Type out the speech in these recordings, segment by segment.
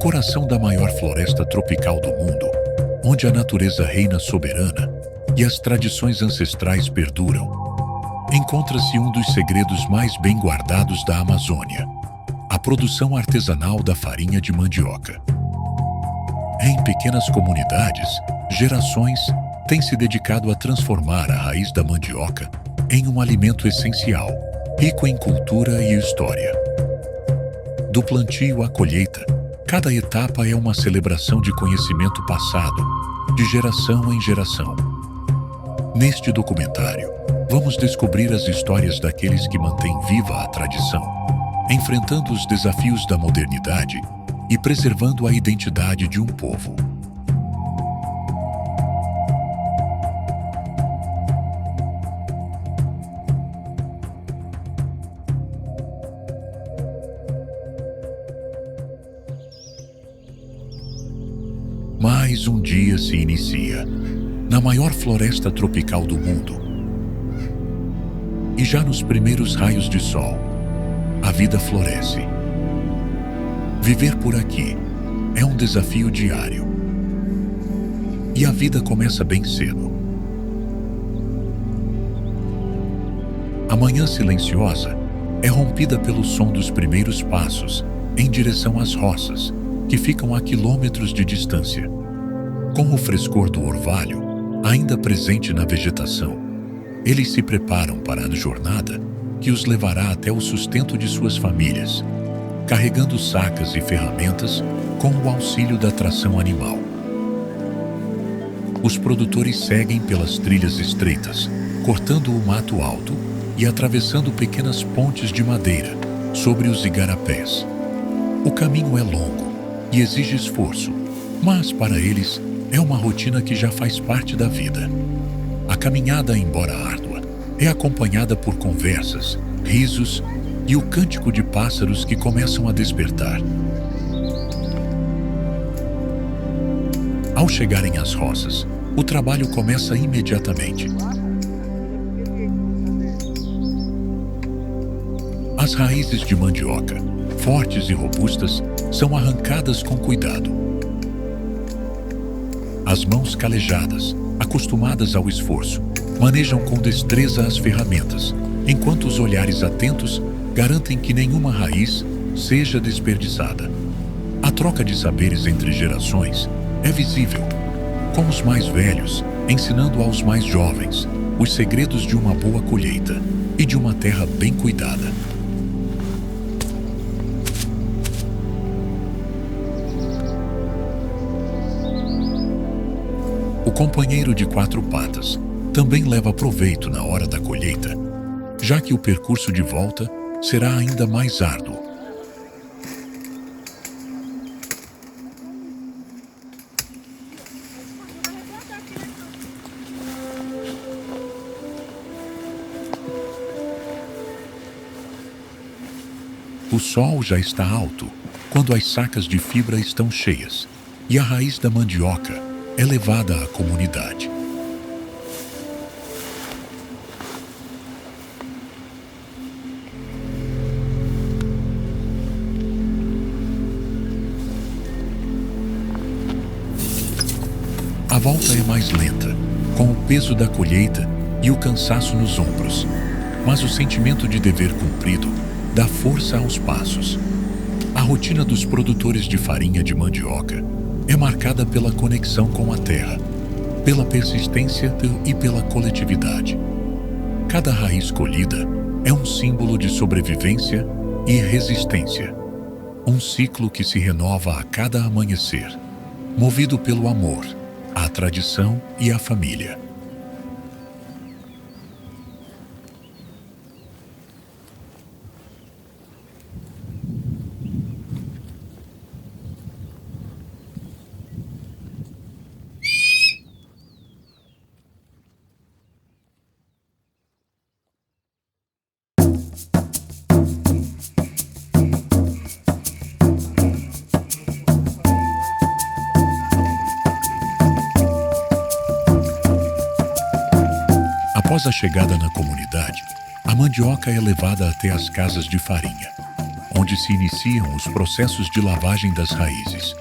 coração da maior floresta tropical do mundo, onde a natureza reina soberana e as tradições ancestrais perduram, encontra-se um dos segredos mais bem guardados da Amazônia: a produção artesanal da farinha de mandioca. Em pequenas comunidades, gerações têm se dedicado a transformar a raiz da mandioca em um alimento essencial, rico em cultura e história. Do plantio à colheita, cada etapa é uma celebração de conhecimento passado, de geração em geração. Neste documentário, vamos descobrir as histórias daqueles que mantêm viva a tradição, enfrentando os desafios da modernidade e preservando a identidade de um povo. Mais um dia se inicia, na maior floresta tropical do mundo. E já nos primeiros raios de sol, a vida floresce. Viver por aqui é um desafio diário. E a vida começa bem cedo. A manhã silenciosa é rompida pelo som dos primeiros passos em direção às roças, que ficam a quilômetros de distância. Com o frescor do orvalho ainda presente na vegetação, eles se preparam para a jornada que os levará até o sustento de suas famílias, carregando sacas e ferramentas com o auxílio da tração animal. Os produtores seguem pelas trilhas estreitas, cortando o mato alto e atravessando pequenas pontes de madeira sobre os igarapés. O caminho é longo e exige esforço, mas para eles é uma rotina que já faz parte da vida. A caminhada, embora árdua, é acompanhada por conversas, risos e o cântico de pássaros que começam a despertar. Ao chegarem às roças, o trabalho começa imediatamente. As raízes de mandioca, fortes e robustas, são arrancadas com cuidado. As mãos calejadas, acostumadas ao esforço, manejam com destreza as ferramentas, enquanto os olhares atentos garantem que nenhuma raiz seja desperdiçada. A troca de saberes entre gerações é visível, com os mais velhos ensinando aos mais jovens os segredos de uma boa colheita e de uma terra bem cuidada. O companheiro de quatro patas também leva proveito na hora da colheita, já que o percurso de volta será ainda mais árduo. O sol já está alto quando as sacas de fibra estão cheias e a raiz da mandioca é levada à comunidade. A volta é mais lenta, com o peso da colheita e o cansaço nos ombros, mas o sentimento de dever cumprido dá força aos passos. A rotina dos produtores de farinha de mandioca é marcada pela conexão com a terra, pela persistência e pela coletividade. Cada raiz colhida é um símbolo de sobrevivência e resistência, um ciclo que se renova a cada amanhecer, movido pelo amor, a tradição e a família. Após a chegada na comunidade, a mandioca é levada até as casas de farinha, onde se iniciam os processos de lavagem das raízes.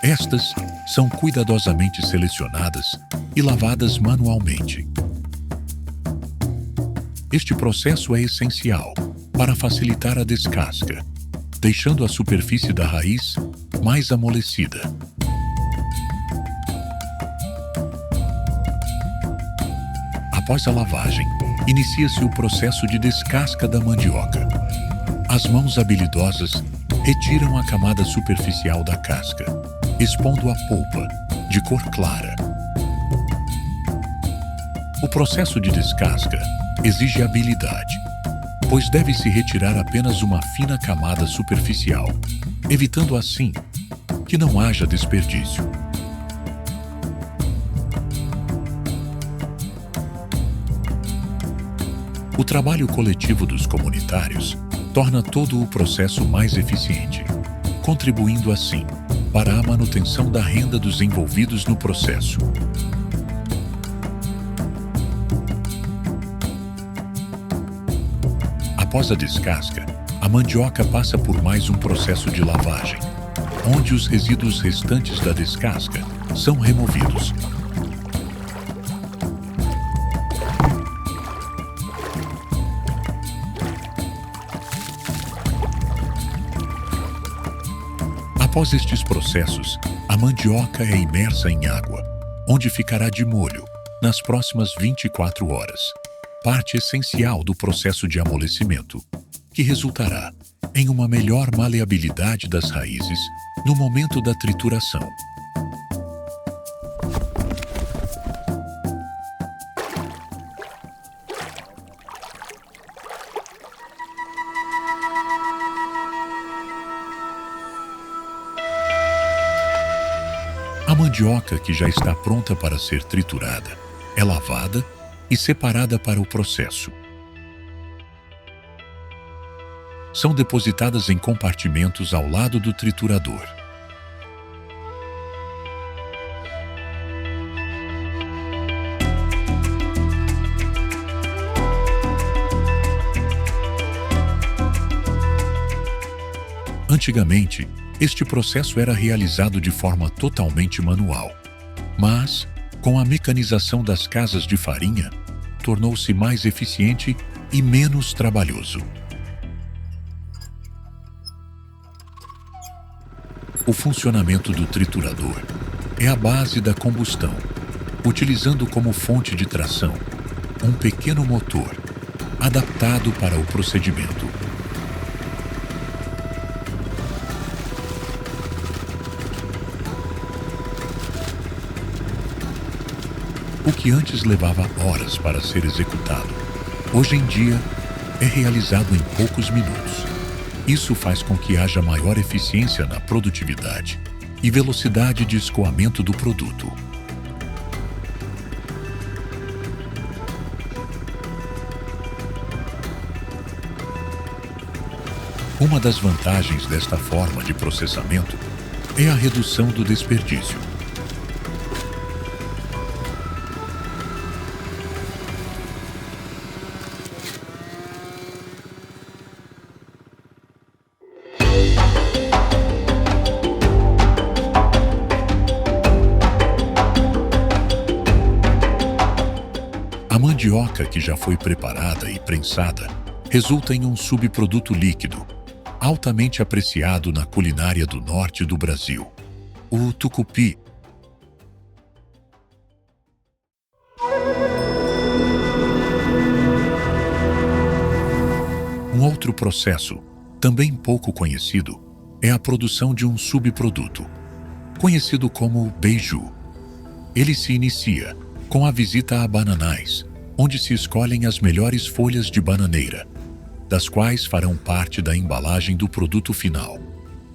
Estas são cuidadosamente selecionadas e lavadas manualmente. Este processo é essencial para facilitar a descasca, deixando a superfície da raiz mais amolecida. Após a lavagem, inicia-se o processo de descasca da mandioca. As mãos habilidosas retiram a camada superficial da casca, expondo a polpa, de cor clara. O processo de descasca exige habilidade, pois deve-se retirar apenas uma fina camada superficial, evitando assim que não haja desperdício. O trabalho coletivo dos comunitários torna todo o processo mais eficiente, contribuindo assim para a manutenção da renda dos envolvidos no processo. Após a descasca, a mandioca passa por mais um processo de lavagem, onde os resíduos restantes da descasca são removidos. Após estes processos, a mandioca é imersa em água, onde ficará de molho nas próximas 24 horas, parte essencial do processo de amolecimento, que resultará em uma melhor maleabilidade das raízes no momento da trituração. A mandioca que já está pronta para ser triturada é lavada e separada para o processo. São depositadas em compartimentos ao lado do triturador. Antigamente, este processo era realizado de forma totalmente manual, mas, com a mecanização das casas de farinha, tornou-se mais eficiente e menos trabalhoso. O funcionamento do triturador é a base da combustão, utilizando como fonte de tração um pequeno motor adaptado para o procedimento. O que antes levava horas para ser executado, hoje em dia é realizado em poucos minutos. Isso faz com que haja maior eficiência na produtividade e velocidade de escoamento do produto. Uma das vantagens desta forma de processamento é a redução do desperdício. A mandioca que já foi preparada e prensada resulta em um subproduto líquido, altamente apreciado na culinária do norte do Brasil, o tucupi. Um outro processo, também pouco conhecido, é a produção de um subproduto, conhecido como beiju. Ele se inicia com a visita a bananais, onde se escolhem as melhores folhas de bananeira, das quais farão parte da embalagem do produto final,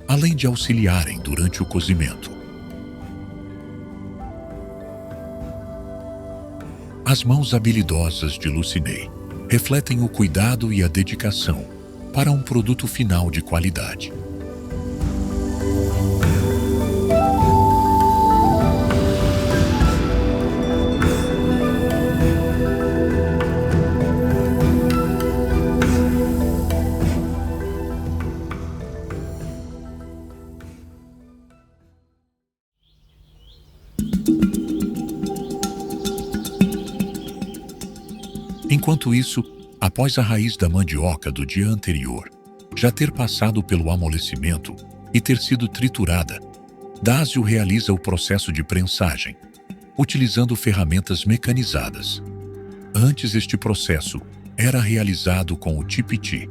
além de auxiliarem durante o cozimento. As mãos habilidosas de Lucinei refletem o cuidado e a dedicação para um produto final de qualidade. Enquanto isso, após a raiz da mandioca do dia anterior já ter passado pelo amolecimento e ter sido triturada, Dásio realiza o processo de prensagem, utilizando ferramentas mecanizadas. Antes, este processo era realizado com o tipiti,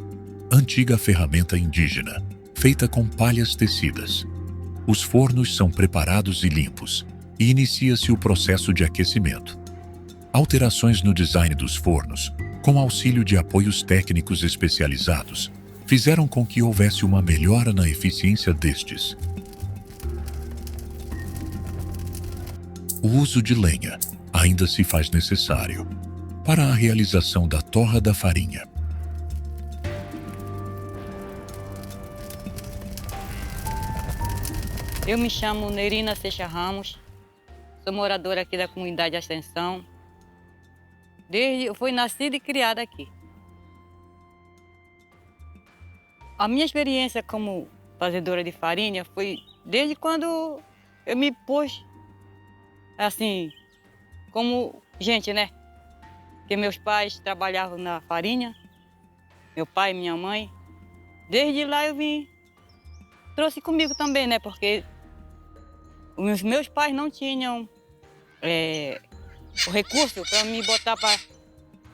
antiga ferramenta indígena, feita com palhas tecidas. Os fornos são preparados e limpos, e inicia-se o processo de aquecimento. Alterações no design dos fornos, com auxílio de apoios técnicos especializados, fizeram com que houvesse uma melhora na eficiência destes. O uso de lenha ainda se faz necessário para a realização da torra da farinha. Eu me chamo Nerina Seixas Ramos, sou moradora aqui da comunidade Ascensão. Eu fui nascida e criada aqui. A minha experiência como fazedora de farinha foi desde quando eu me pus assim, como gente, né? Porque meus pais trabalhavam na farinha, meu pai e minha mãe. Desde lá eu trouxe comigo também, né? Porque os meus pais não tinham o recurso para me botar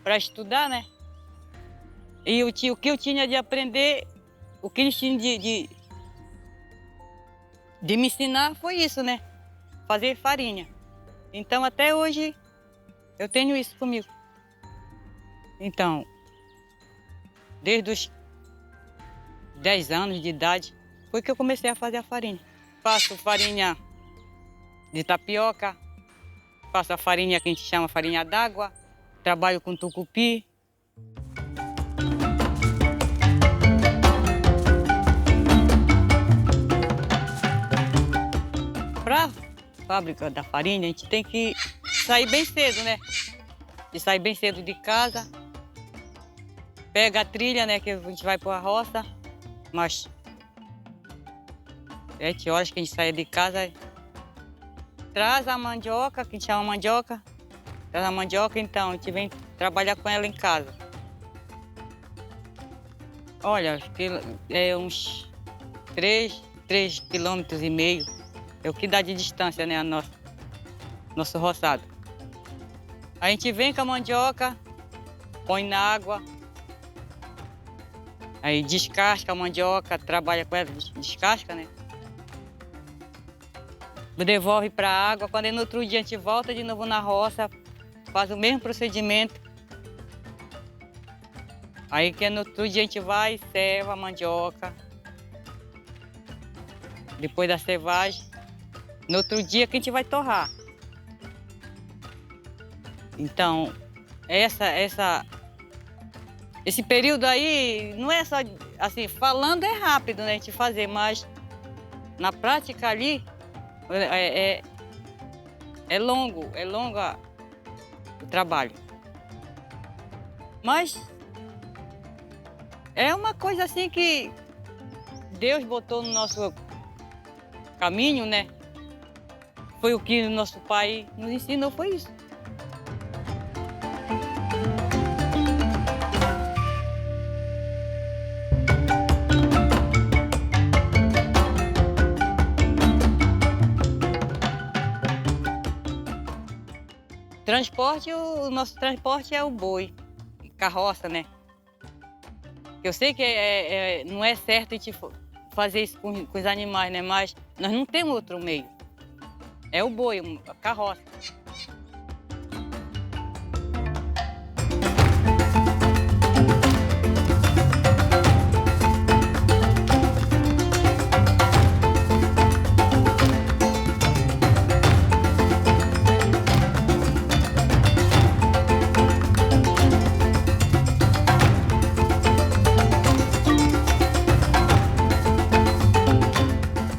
para estudar, né? E o que eu tinha de aprender, o que eles tinham de me ensinar foi isso, né? Fazer farinha. Então, até hoje, eu tenho isso comigo. Então, desde os 10 anos de idade, foi que eu comecei a fazer a farinha. Faço farinha de tapioca, faço a farinha que a gente chama farinha d'água, trabalho com tucupi. Para a fábrica da farinha, a gente tem que sair bem cedo, né? E sair bem cedo de casa, pega a trilha, né? Que a gente vai para a roça, mas 7 horas que a gente sai de casa, traz a mandioca, que a gente chama mandioca, traz a mandioca, então a gente vem trabalhar com ela em casa. Olha, acho que é uns 3,5 km. É o que dá de distância, né, nosso roçado. A gente vem com a mandioca, põe na água, aí descasca a mandioca, trabalha com ela, descasca, né? Devolve para a água, quando no outro dia a gente volta de novo na roça, faz o mesmo procedimento. Aí que no outro dia a gente vai, ceva a mandioca. Depois da cevagem, no outro dia que a gente vai torrar. Então, esse período aí não é só assim, falando é rápido, né, a gente fazer, mas na prática ali é longo o trabalho. Mas é uma coisa assim que Deus botou no nosso caminho, né? Foi o que o nosso pai nos ensinou, foi isso. Transporte, o nosso transporte é o boi, carroça, né? Eu sei que não é certo a gente fazer isso com os animais, né? Mas nós não temos outro meio. É o boi, a carroça.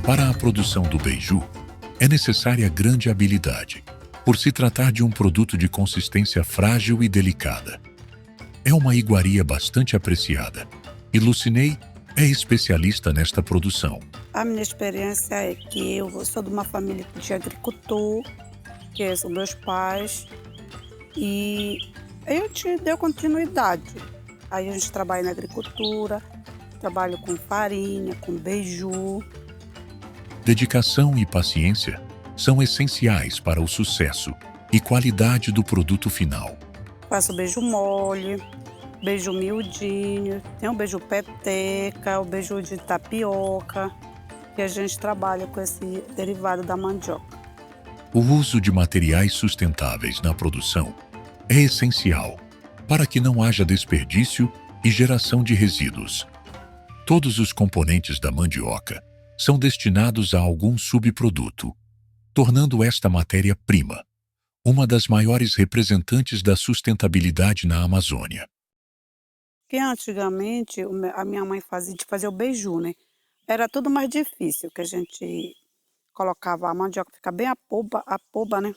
Para a produção do beiju, é necessária grande habilidade, por se tratar de um produto de consistência frágil e delicada. É uma iguaria bastante apreciada, e Lucinei é especialista nesta produção. A minha experiência é que eu sou de uma família de agricultor, que são meus pais, e Aí a gente deu continuidade. Aí a gente trabalha na agricultura, trabalho com farinha, com beiju. Dedicação e paciência são essenciais para o sucesso e qualidade do produto final. Faço beiju mole, beiju miudinho, tem o beiju peteca, o beiju de tapioca, que a gente trabalha com esse derivado da mandioca. O uso de materiais sustentáveis na produção é essencial para que não haja desperdício e geração de resíduos. Todos os componentes da mandioca são destinados a algum subproduto, tornando esta matéria-prima uma das maiores representantes da sustentabilidade na Amazônia. Que antigamente a minha mãe fazia de fazer o beiju, né? Era tudo mais difícil, que a gente colocava a mandioca, fica bem a polpa, né?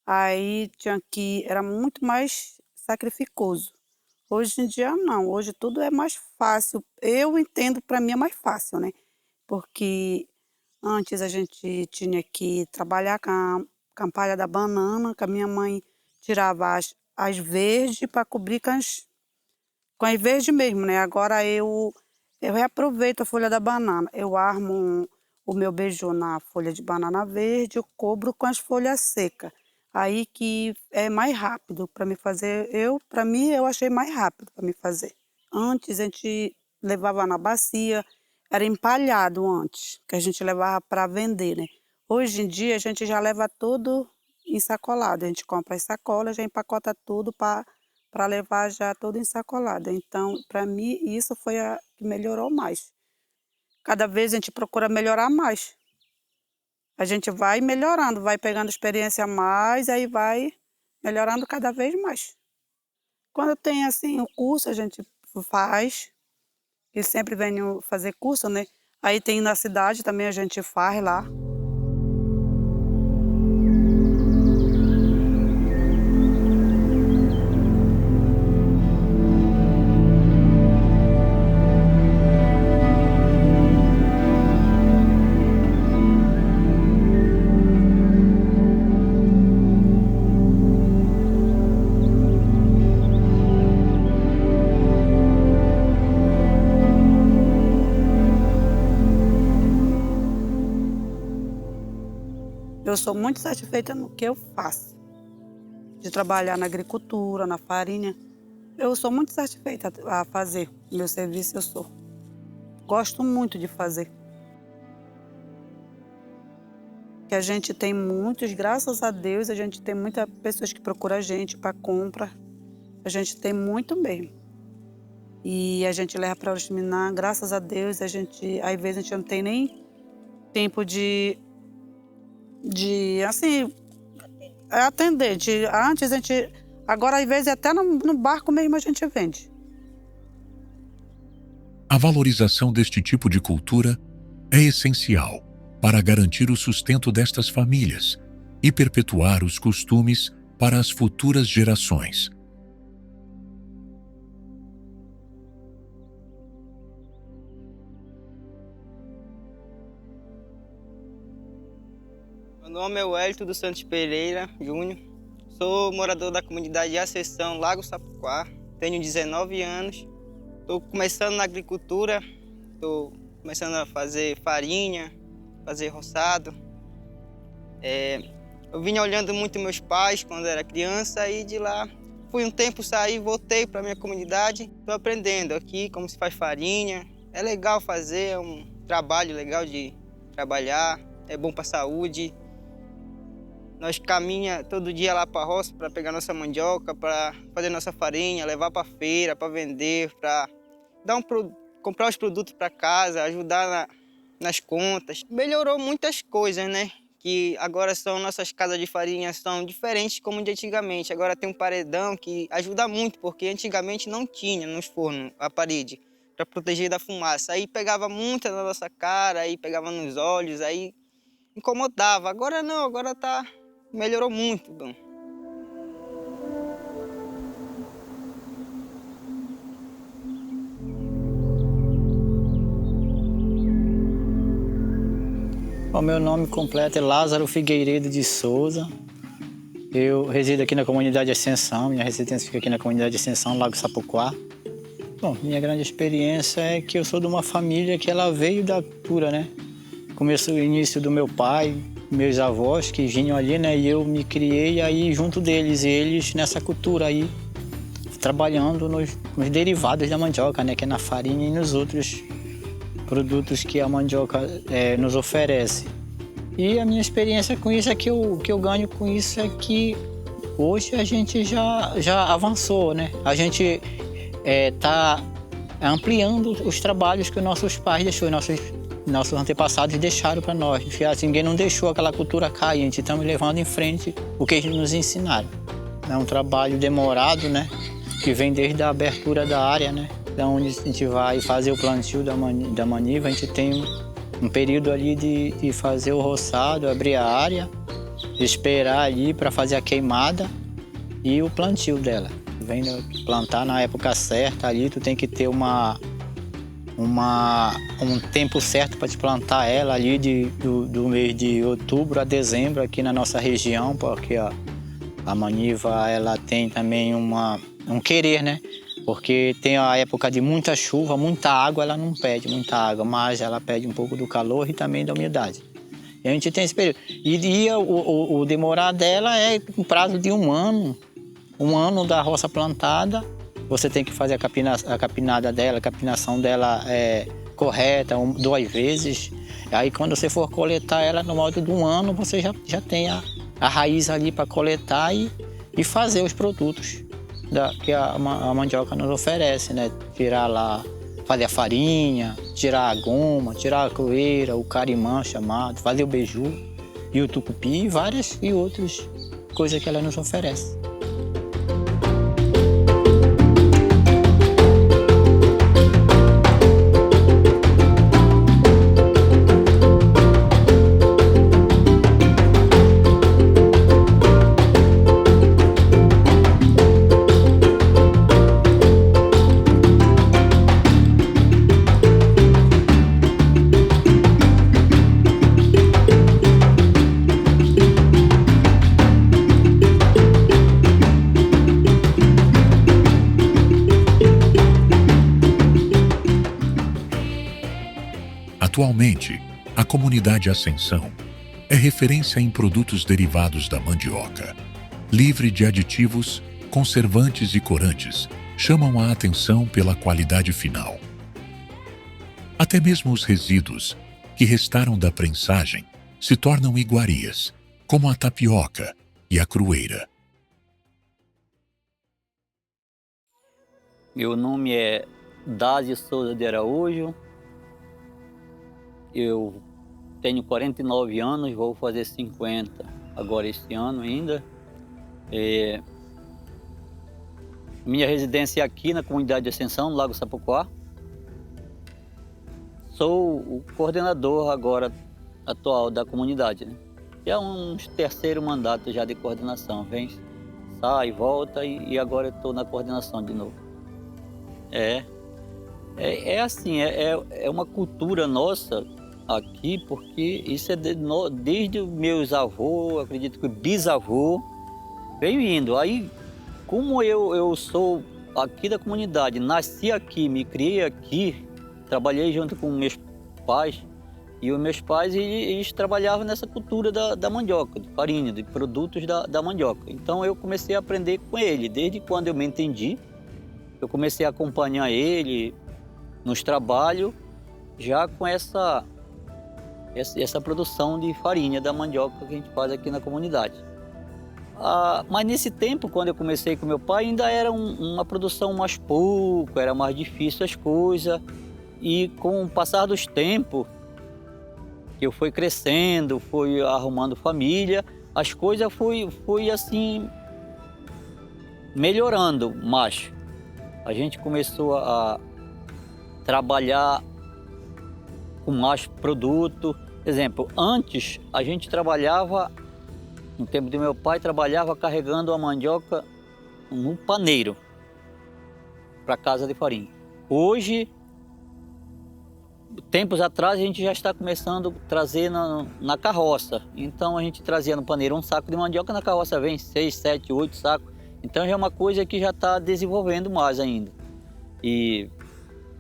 Aí era muito mais sacrificoso. Hoje em dia não, hoje tudo é mais fácil. Eu entendo, para mim é mais fácil, né? Porque antes a gente tinha que trabalhar com a palha da banana, que a minha mãe tirava as verdes para cobrir com as verdes mesmo, né? Agora eu reaproveito a folha da banana. Eu armo o meu beiju na folha de banana verde, eu cobro com as folhas secas. Aí que é mais rápido para me fazer. Para mim, eu achei mais rápido para me fazer. Antes a gente levava na bacia, era empalhado antes, que a gente levava para vender, né? Hoje em dia a gente já leva tudo ensacolado. A gente compra as sacolas, já empacota tudo para levar já tudo ensacolado. Então, para mim, isso foi a que melhorou mais. Cada vez a gente procura melhorar mais. A gente vai melhorando, vai pegando experiência a mais, aí vai melhorando cada vez mais. Quando tem assim o curso, a gente faz, e sempre venho fazer curso, né? Aí tem na cidade também, a gente faz lá. Eu sou muito satisfeita no que eu faço. De trabalhar na agricultura, na farinha. Eu sou muito satisfeita a fazer o meu serviço, eu sou. Gosto muito de fazer. Que a gente tem muitos, graças a Deus, a gente tem muitas pessoas que procuram a gente para compra. A gente tem muito mesmo. E a gente leva para Oriximiná, graças a Deus, às vezes a gente não tem nem tempo de assim, atender. Antes a gente, agora às vezes até no barco mesmo a gente vende. A valorização deste tipo de cultura é essencial para garantir o sustento destas famílias e perpetuar os costumes para as futuras gerações. Meu nome é Wellington dos Santos Pereira Júnior. Sou morador da comunidade de Acessão, Lago Sapuquá. Tenho 19 anos. Estou começando na agricultura. Estou começando a fazer farinha, fazer roçado. Eu vinha olhando muito meus pais quando era criança e de lá fui um tempo sair, voltei para minha comunidade. Estou aprendendo aqui como se faz farinha. É legal fazer, é um trabalho legal de trabalhar, é bom para a saúde. Nós caminha todo dia lá para a roça para pegar nossa mandioca, para fazer nossa farinha, levar para a feira, para vender, para comprar os produtos para casa, ajudar nas contas. Melhorou muitas coisas, né? Que agora nossas casas de farinha são diferentes como de antigamente. Agora tem um paredão que ajuda muito, porque antigamente não tinha nos fornos a parede para proteger da fumaça. Aí pegava muito na nossa cara, aí pegava nos olhos, aí incomodava. Agora não, agora melhorou muito, bom. O meu nome completo é Lázaro Figueiredo de Souza. Eu resido aqui na comunidade Ascensão, minha residência fica aqui na comunidade Ascensão, Lago Sapuquá. Bom, minha grande experiência é que eu sou de uma família que ela veio da cultura, né? Começou o início do meu pai, meus avós que vinham ali, né? E eu me criei aí junto deles, e eles nessa cultura aí, trabalhando nos derivados da mandioca, né? Que é na farinha e nos outros produtos que a mandioca nos oferece. E a minha experiência com isso é que eu ganho com isso é que hoje a gente já avançou, né? A gente está ampliando os trabalhos que os nossos pais deixou, nossos antepassados deixaram para nós. Assim, ninguém não deixou aquela cultura cair, a gente está levando em frente o que eles nos ensinaram. É um trabalho demorado, né? Que vem desde a abertura da área, né? Da onde a gente vai fazer o plantio da maniva, a gente tem um período ali de fazer o roçado, abrir a área, esperar ali para fazer a queimada e o plantio dela. Vem plantar na época certa ali, tu tem que ter um tempo certo para te plantar ela ali do mês de outubro a dezembro aqui na nossa região, porque a maniva ela tem também um querer, né? Porque tem a época de muita chuva, muita água, ela não pede muita água, mas ela pede um pouco do calor e também da umidade. E a gente tem esse período. E o demorar dela é um prazo de um ano da roça plantada. Você tem que fazer a capinada dela, a capinação dela é correta, 2 vezes. Aí quando você for coletar ela no modo de um ano, você já tem a raiz ali para coletar e fazer os produtos que a mandioca nos oferece, né? Tirar lá, fazer a farinha, tirar a goma, tirar a cloeira, o carimã chamado, fazer o beiju e o tucupi e várias e outras coisas que ela nos oferece. Atualmente, a comunidade Ascensão é referência em produtos derivados da mandioca. Livre de aditivos, conservantes e corantes, chamam a atenção pela qualidade final. Até mesmo os resíduos, que restaram da prensagem, se tornam iguarias, como a tapioca e a crueira. Meu nome é Dásio Souza de Araújo. Eu tenho 49 anos, vou fazer 50 agora este ano ainda. Minha residência é aqui na comunidade de Ascensão, no Lago Sapuquá. Sou o coordenador agora atual da comunidade, né? Já é um terceiro mandato já de coordenação, vem, sai, volta e agora estou na coordenação de novo. É assim, é uma cultura nossa aqui, porque isso é desde os meus avôs, acredito que o bisavô veio indo. Aí, como eu sou aqui da comunidade, nasci aqui, me criei aqui, trabalhei junto com meus pais, e os meus pais eles trabalhavam nessa cultura da mandioca, de farinha, de produtos da mandioca. Então eu comecei a aprender com ele, desde quando eu me entendi, eu comecei a acompanhar ele nos trabalhos, já com essa produção de farinha da mandioca que a gente faz aqui na comunidade. Mas nesse tempo, quando eu comecei com meu pai, ainda era uma produção mais pouco, era mais difícil as coisas. E com o passar dos tempos, eu fui crescendo, fui arrumando família, as coisas foi assim, melhorando mais. A gente começou a trabalhar com mais produto. Exemplo, antes a gente trabalhava, no tempo do meu pai, trabalhava carregando a mandioca num paneiro para casa de farinha. Hoje tempos atrás a gente já está começando a trazer na carroça. Então a gente trazia no paneiro um saco de mandioca, na carroça vem 6, 7, 8 sacos. Então já é uma coisa que já está desenvolvendo mais ainda. E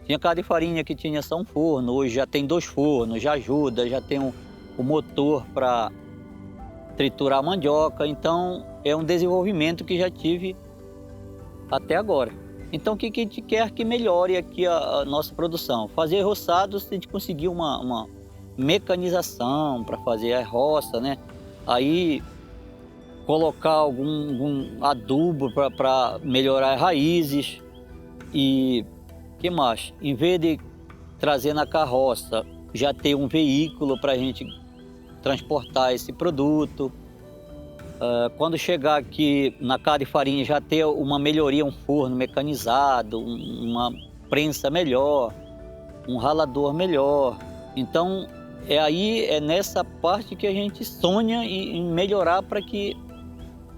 tinha casa de farinha que tinha só um forno, hoje já tem 2 fornos, já ajuda, já tem o motor para triturar a mandioca. Então é um desenvolvimento que já tive até agora. Então o que a gente quer que melhore aqui a nossa produção? Fazer roçados, a gente conseguir uma mecanização para fazer a roça, né? Aí colocar algum adubo para melhorar as raízes. E que mais? Em vez de trazer na carroça, já ter um veículo para a gente transportar esse produto. Quando chegar aqui na casa de farinha, já ter uma melhoria, um forno mecanizado, uma prensa melhor, um ralador melhor. Então é nessa parte que a gente sonha em melhorar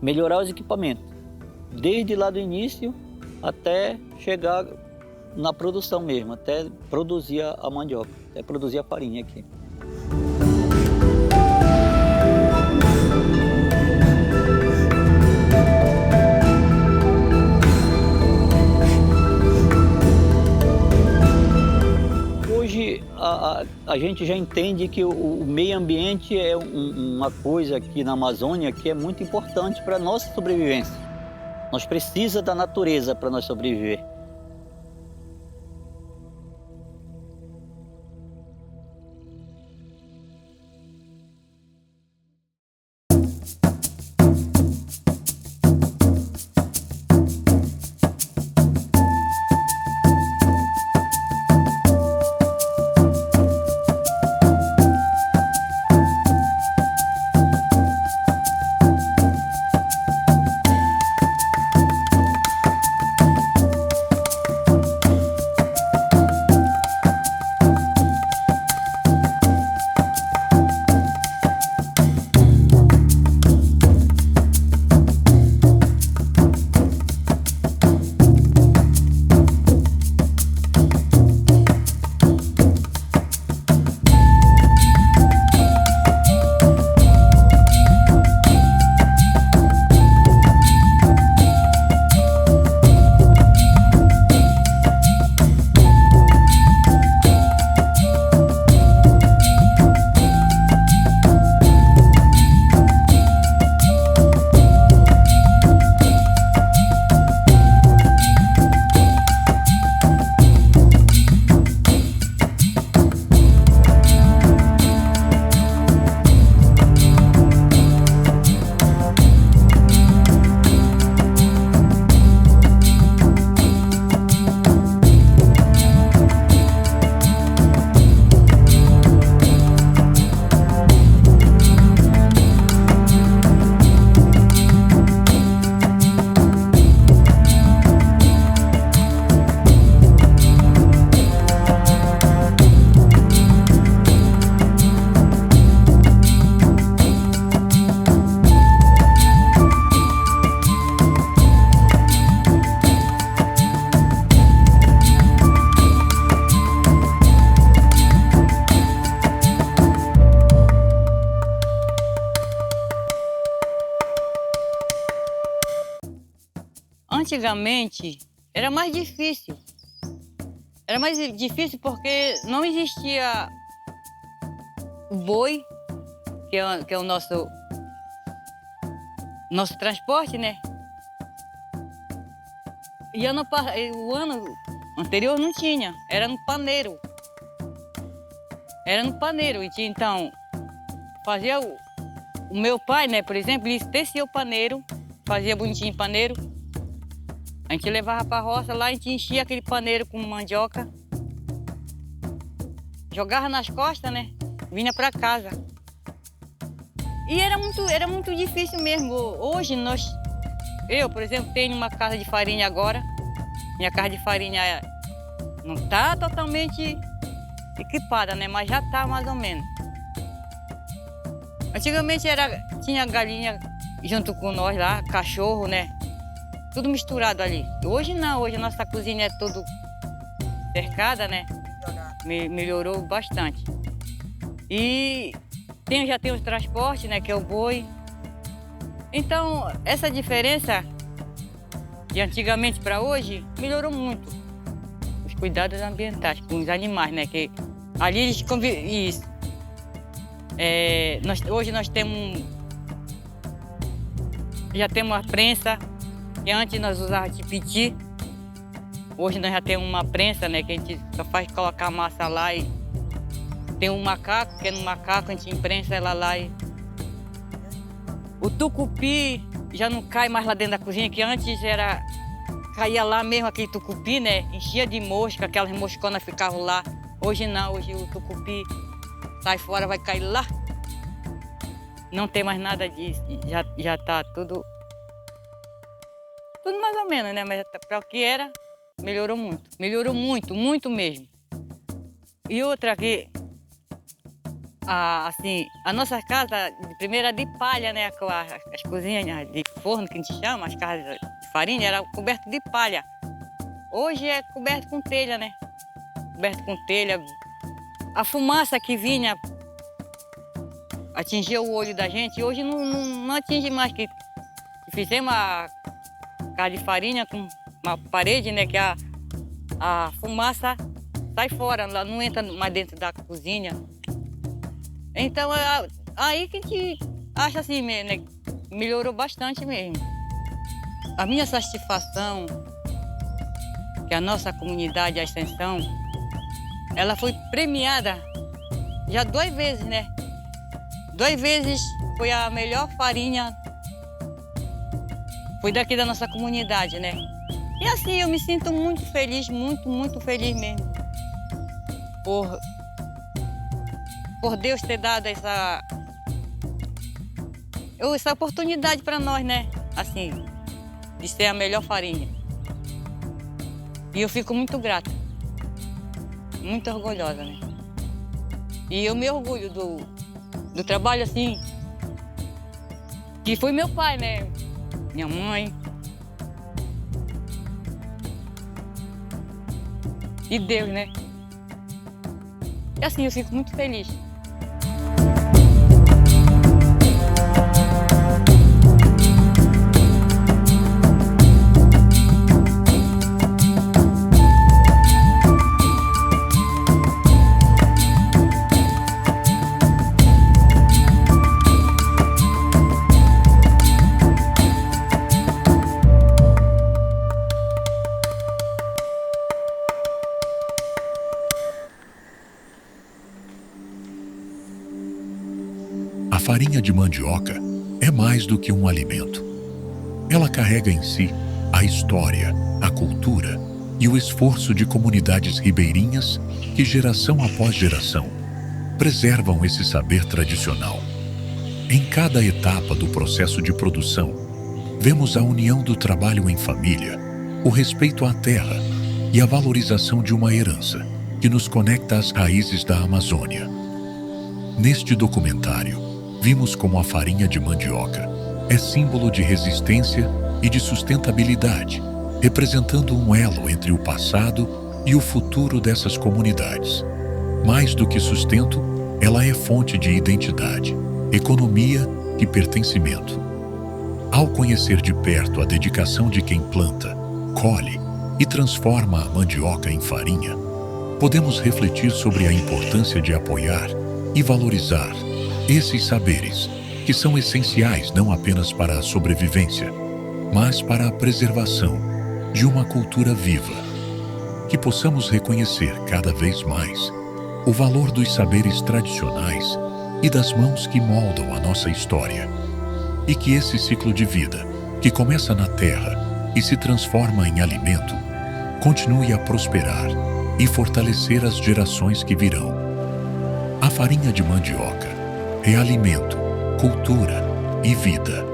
melhorar os equipamentos, desde lá do início até chegar na produção mesmo, até produzir a mandioca, até produzir a farinha aqui. Hoje a gente já entende que o meio ambiente é uma coisa aqui na Amazônia que é muito importante para a nossa sobrevivência. Nós precisamos da natureza para nós sobreviver. Antigamente era mais difícil. Era mais difícil porque não existia o boi, que é o nosso transporte, né? E o ano anterior não tinha, era no paneiro. Era no paneiro, e então fazia o meu pai, né, por exemplo, ele tecia o paneiro, fazia bonitinho o paneiro. A gente levava para a roça, lá a gente enchia aquele paneiro com mandioca, jogava nas costas, né? Vinha para casa. E era muito difícil mesmo. Hoje eu, por exemplo, tenho uma casa de farinha agora. Minha casa de farinha não está totalmente equipada, né? Mas já está mais ou menos. Antigamente tinha galinha junto com nós lá, cachorro, né? Tudo misturado ali. Hoje não, hoje a nossa cozinha é toda cercada, né? melhorou bastante. E já tem o transporte, né, que é o boi. Então, essa diferença de antigamente para hoje melhorou muito. Os cuidados ambientais com os animais, né, que ali eles convivem. Isso. Hoje nós já temos uma prensa, que antes nós usávamos tipiti. Hoje nós já temos uma prensa, né, que a gente só faz colocar a massa lá e tem um macaco, que é no macaco a gente imprensa ela lá e... O tucupi já não cai mais lá dentro da cozinha, que antes caía lá mesmo aquele tucupi, né, enchia de mosca, aquelas mosconas ficavam lá. Hoje não, hoje o tucupi sai fora, vai cair lá. Não tem mais nada disso, já tá tudo mais ou menos, né, mas para o que era, melhorou muito, muito mesmo. E outra que, assim, a nossa casa, primeiro era de palha, né, as cozinhas de forno que a gente chama, as casas de farinha, era coberto de palha. Hoje é coberto com telha, né, coberto com telha. A fumaça que vinha atingia o olho da gente, hoje não atinge mais, que fizemos a casa de farinha com uma parede, né, que a fumaça sai fora, ela não entra mais dentro da cozinha. Então, aí que a gente acha assim, né, melhorou bastante mesmo. A minha satisfação, que a nossa comunidade, a Extensão, ela foi premiada já 2 vezes, né? 2 vezes foi a melhor farinha, foi daqui da nossa comunidade, né? E assim, eu me sinto muito feliz, muito feliz mesmo. Por Deus ter dado essa oportunidade para nós, né? Assim, de ser a melhor farinha. E eu fico muito grata, muito orgulhosa, né? E eu me orgulho do trabalho, assim, que foi meu pai, né? Minha mãe. E Deus, né? E assim, eu fico muito feliz. A farinha de mandioca é mais do que um alimento. Ela carrega em si a história, a cultura e o esforço de comunidades ribeirinhas que, geração após geração, preservam esse saber tradicional. Em cada etapa do processo de produção, vemos a união do trabalho em família, o respeito à terra e a valorização de uma herança que nos conecta às raízes da Amazônia. Neste documentário, vimos como a farinha de mandioca é símbolo de resistência e de sustentabilidade, representando um elo entre o passado e o futuro dessas comunidades. Mais do que sustento, ela é fonte de identidade, economia e pertencimento. Ao conhecer de perto a dedicação de quem planta, colhe e transforma a mandioca em farinha, podemos refletir sobre a importância de apoiar e valorizar esses saberes, que são essenciais não apenas para a sobrevivência, mas para a preservação de uma cultura viva. Que possamos reconhecer cada vez mais o valor dos saberes tradicionais e das mãos que moldam a nossa história. E que esse ciclo de vida, que começa na terra e se transforma em alimento, continue a prosperar e fortalecer as gerações que virão. A farinha de mandioca é alimento, cultura e vida.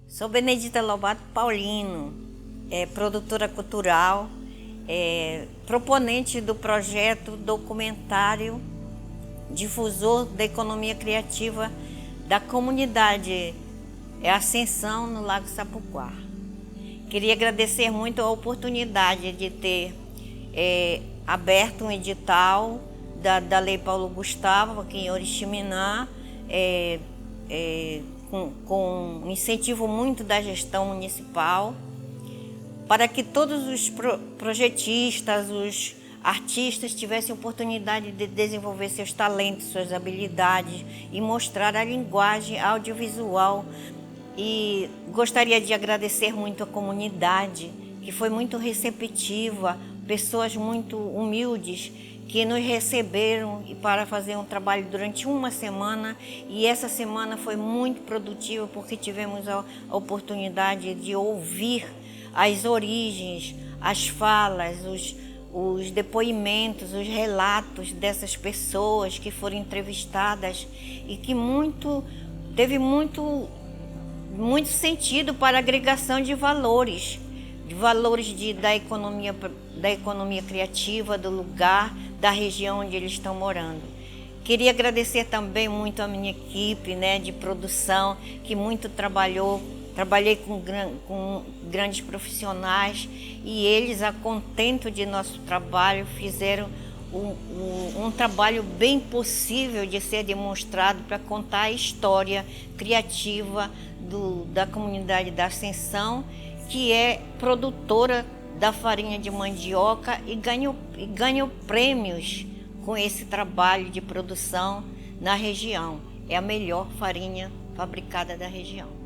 Sou Benedita Lobato Paulino, produtora cultural proponente do projeto documentário difusor da economia criativa da comunidade Ascensão, no Lago Sapuquá. Queria agradecer muito a oportunidade de ter aberto um edital da Lei Paulo Gustavo aqui em Oriximiná, com incentivo muito da gestão municipal, para que todos os projetistas, os artistas tivessem oportunidade de desenvolver seus talentos, suas habilidades e mostrar a linguagem audiovisual. E gostaria de agradecer muito a comunidade, que foi muito receptiva, pessoas muito humildes que nos receberam para fazer um trabalho durante uma semana, e essa semana foi muito produtiva porque tivemos a oportunidade de ouvir as origens, as falas, os depoimentos, os relatos dessas pessoas que foram entrevistadas e que teve muito sentido para a agregação de valores da economia criativa, do lugar, da região onde eles estão morando. Queria agradecer também muito a minha equipe, de produção, que muito trabalhou. Trabalhei com grandes profissionais e eles, a contento de nosso trabalho, fizeram um trabalho bem possível de ser demonstrado para contar a história criativa da comunidade da Ascensão, que é produtora da farinha de mandioca e ganhou prêmios com esse trabalho de produção na região. É a melhor farinha fabricada da região.